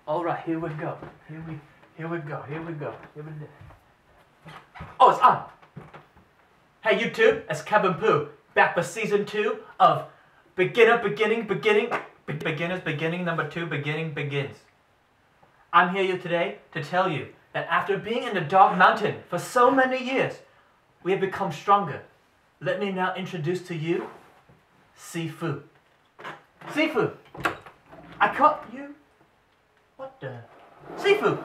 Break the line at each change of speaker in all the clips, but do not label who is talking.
All right, here we go. Here we go. Oh, it's on. Hey YouTube, it's Kevin Pooh, back for season 2 of Beginner's Beginning number 2, Beginning Begins. I'm here today to tell you that after being in the Dog Mountain for so many years, we have become stronger. Let me now introduce to you Sifu. Sifu, I caught you. What the? Sifu,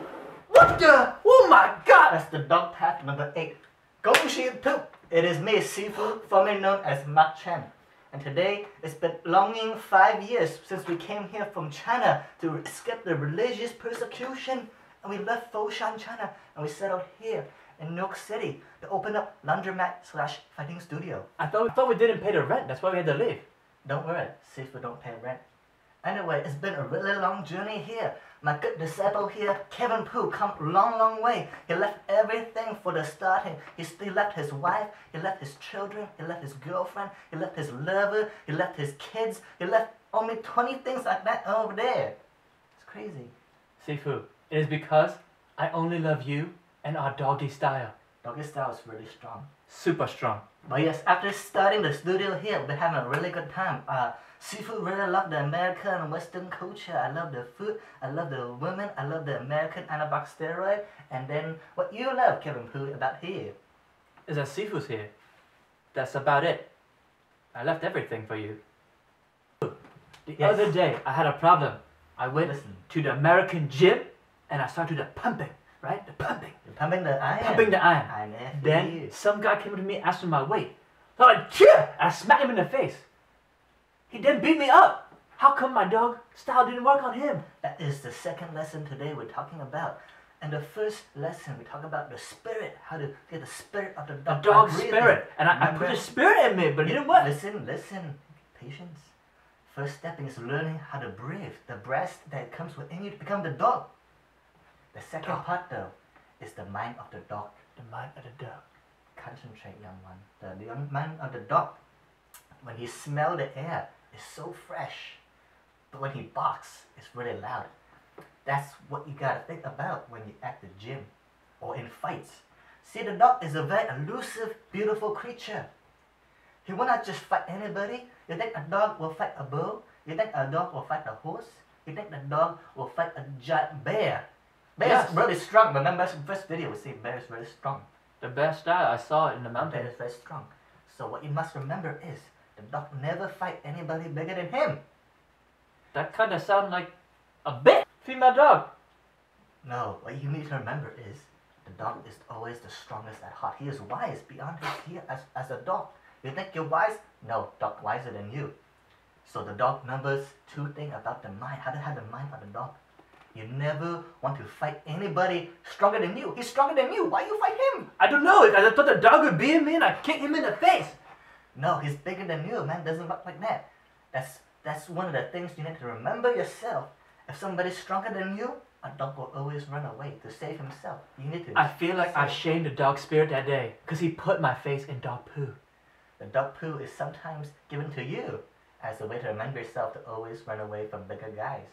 what the? Oh my God!
That's the dog path number 8. Go Sifu! It is me, Sifu, formerly known as Mark Chen. And today, it's been longing 5 years since we came here from China to escape the religious persecution. And we left Foshan, China, and we settled here in New York City to open up laundromat/fighting studio.
I thought we didn't pay the rent, that's why we had to leave.
Don't worry, Sifu don't pay rent. Anyway, it's been a really long journey here. My good disciple here, Kevin Pooh, come a long way. He left everything for the starting. He left his wife, he left his children, he left his girlfriend, he left his lover, he left his kids, he left only 20 things like that over there. It's crazy.
Sifu, it is because I only love you and our doggy style.
Doggy style is really strong.
Super strong.
But yes, after starting the studio here, we're having a really good time. Sifu really love the American and Western culture. I love the food, I love the women, I love the American anabolic steroid. And then what you love, Kevin Pooh, about here?
Is that Sifu's here. That's about it. I left everything for you. The other day, I had a problem. I went to the American gym and I started the pumping, right? The pumping.
You're pumping the iron.
Pumping the iron. Then some guy came to me asking my weight. So I smacked him in the face. He then beat me up. How come my dog style didn't work on him?
That is the second lesson today we're talking about. And the first lesson we talk about the spirit, how to get the spirit of the dog.
The dog's spirit. And I put the spirit in me, but it didn't work.
Listen. Patience. First step is learning how to breathe. The breath that comes within you to become the dog. The second part though is the mind of the dog.
The mind of the dog.
Concentrate, young one. The young mind of the dog, when he smells the air, is so fresh. But when he barks, it's really loud. That's what you gotta think about when you're at the gym or in fights. See, the dog is a very elusive, beautiful creature. He will not just fight anybody. You think a dog will fight a bull? You think a dog will fight a horse? You think the dog will fight a giant bear? Bear is really strong. Remember the first video we see bear is very strong.
The bear style, I saw it in the mountain.
Bear is very strong. So what you must remember is the dog never fight anybody bigger than him.
That kind of sounds like a bit female dog.
No, what you need to remember is the dog is always the strongest at heart. He is wise beyond his year as a dog. You think you're wise? No, dog wiser than you. So the dog numbers 2 things about the mind. How to have the mind of the dog. You never want to fight anybody stronger than you. He's stronger than you. Why you fight him?
I don't know. I thought the dog would beat me and I kicked him in the face.
No, he's bigger than you, man. Doesn't look like that. That's one of the things you need to remember yourself. If somebody's stronger than you, a dog will always run away to save himself. You need to.
I feel like I shamed the dog spirit that day because he put my face in dog poo.
The dog poo is sometimes given to you as a way to remind yourself to always run away from bigger guys.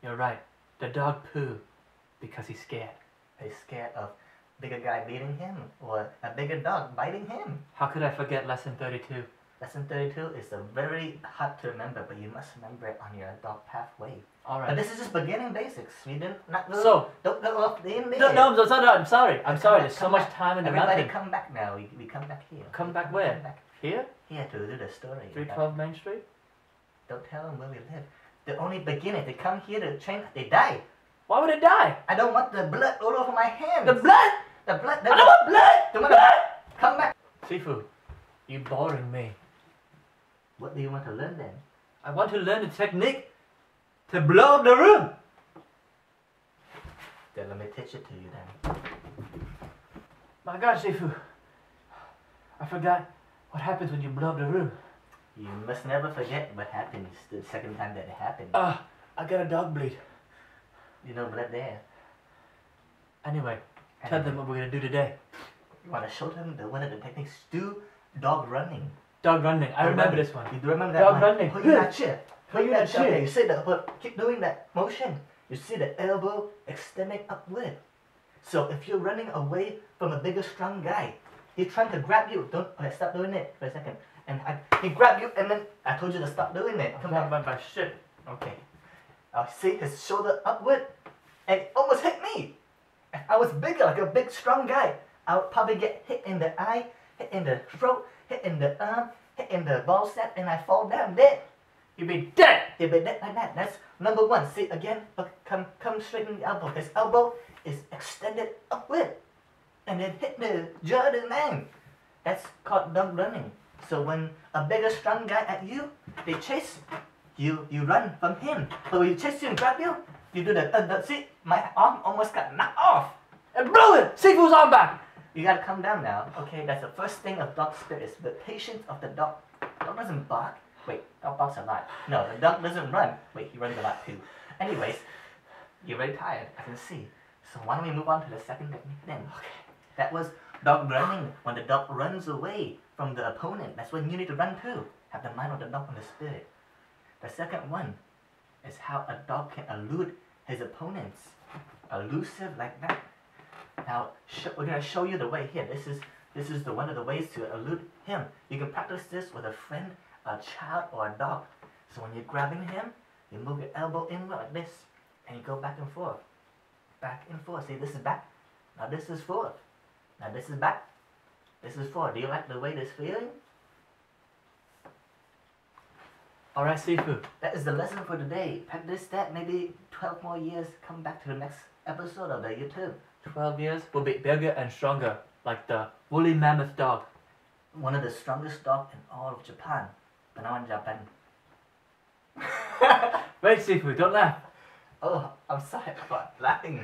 You're right. The dog poo because he's scared.
He's scared of bigger guy beating him or a bigger dog biting him.
How could I forget lesson 32?
Lesson 32 is a very hard to remember, but you must remember it on your dog pathway.
Alright.
But this is just beginning basics. We didn't not go,
so
don't go off the end there.
No, I'm sorry. I'm sorry. There's so much time in the mountain.
Everybody come back now. We come back here.
Come back where?
Come back.
Here?
Here to do the story.
312 Main Street?
Don't tell them where we live. The only beginning, they come here to train, they die.
Why would it die?
I don't want the blood all over my hands.
The blood?
The blood.
I don't want blood! Blood!
Come back.
Sifu, you boring me.
What do you want to learn then?
I want to learn the technique to blow up the room.
Then let me teach it to you then.
My God, Sifu. I forgot what happens when you blow up the room.
You must never forget what happened the second time that it happened.
I got a dog bleed.
You know blood there.
Anyway, tell them what we're going to do today.
You want to show them one of the techniques? Do dog running.
Dog running. I remember this one.
You do remember that
dog
one?
running.
Oh, you're not sure.
Holy
Okay,
shit.
you see keep doing that motion. You see the elbow extending upward. So if you're running away from a bigger, strong guy, he's trying to grab you. Don't, okay, stop doing it for a second. And he grabbed you, and then I told you to stop doing it. Come back.
My shit.
Okay. See his shoulder upward, and it almost hit me. If I was bigger, like a big, strong guy, I would probably get hit in the eye, hit in the throat, hit in the arm, hit in the ball sack, and I fall down dead.
You'd be dead.
You'd be dead like that. That's number one. See again, look, come straighten the elbow. His elbow is extended upward, and then hit the jaw of the man. That's called dog running. So when a bigger, strong guy at you, they chase you, you run from him. But when you chase you and grab you, you do the see, my arm almost got knocked off.
And brilliant! Sifu's arm back!
You gotta calm down now. Okay, that's the first thing of dog spirits. The patience of the dog. Dog doesn't bark. Wait, dog barks a lot. No, the dog doesn't run. Wait, he runs a lot too. Anyways, you're very tired, I can see. So why don't we move on to the second technique then? Okay. That was dog running. When the dog runs away from the opponent, that's when you need to run too. Have the mind of the dog and the spirit. The second one is how a dog can elude his opponents. Elusive like that. Now, we're going to show you the way here. This is one of the ways to elude him. You can practice this with a friend, a child, or a dog. So when you're grabbing him, you move your elbow inward like this, and you go back and forth. Back and forth. See, this is back. Now this is forth. Now this is back. This is forward. Do you like the way this feeling?
Alright, Sifu.
That is the lesson for today. Practice that maybe 12 more years. Come back to the next episode of the YouTube.
12 years will be bigger and stronger, like the woolly mammoth dog.
One of the strongest dogs in all of Japan. But now in Japan.
Wait, Sifu, don't laugh.
Oh, I'm sorry about laughing.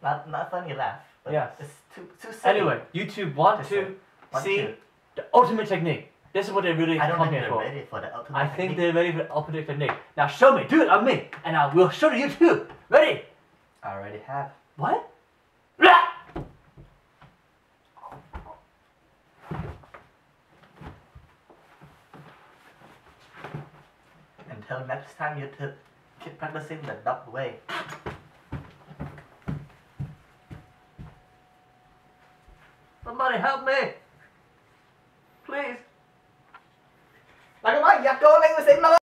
Not funny laugh. But
Yes.
It's too silly.
Anyway, YouTube want to see the ultimate technique. This is what they really
I don't
come
think
here
they're
for.
ready for the ultimate
I think
technique.
they're ready for the ultimate technique. Now show me, do it on me, and I will show you too. Ready?
I already have.
What? Blah!
Until next time, YouTube, keep practicing the dog way.
Somebody help me!